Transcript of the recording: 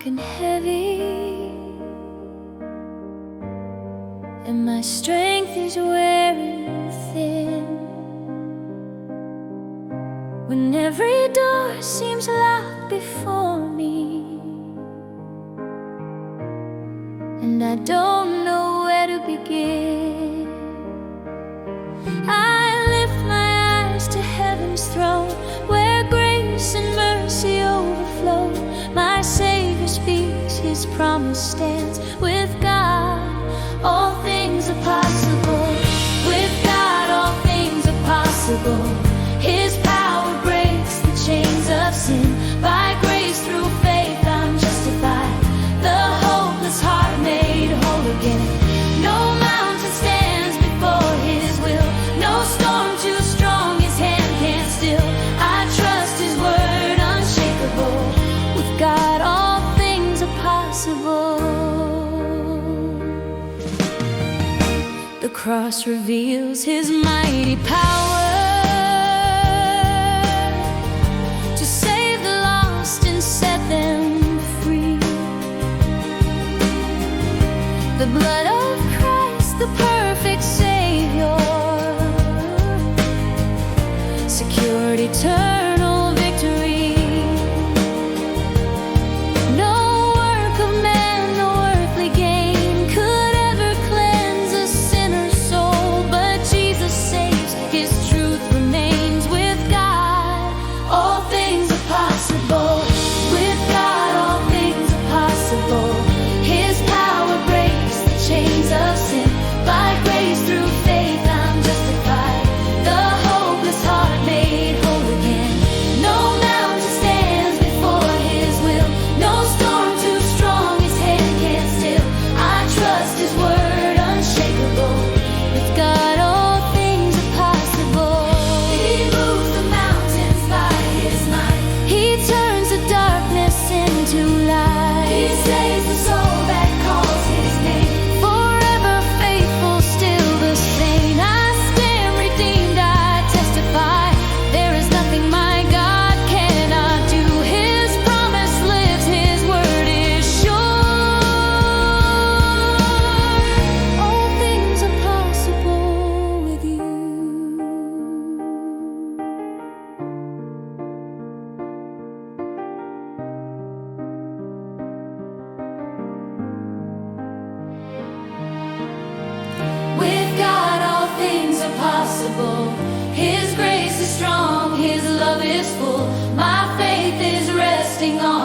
dark and heavy, and my strength is wearing thin. When every door seems locked before me, and I don't know where to begin, I lift my eyes to heaven's throne, where grace and mercy overflow. My Savior speaks, His promise stands. With God, all things are possible. With God, all things are possible. His power breaks the chains of sin. By grace through faith I'm justified, the hopeless heart made whole again. No mountain stands before His will, no storm too strong His hand can't still. I trust His word unshakable. With God all things are possible. The cross reveals His mighty power to save the lost and set them free. The blood of Christ, the perfect Savior, secured eternal victory. No work of man, no earthly gain could ever cleanse a sinner's soul, but Jesus saves, His truth remains. With God, all things are possible. With God, all things are possible. His power breaks the chains of sin. By grace through faith I'm justified, the hopeless heart made whole again. No mountain stands before His will, no storm too strong His hand can't still. I trust His word unshakable. With God all things are possible. He moves the mountains by His might. He turns the darkness into light. He saves the soul that calls His name. Forever faithful, still the same. I stand redeemed, I testify. There is nothing my God cannot do. His promise lives, His word is sure. All things are possible with you. With God all things are possible. His grace is strong, His love is full. My faith is resting on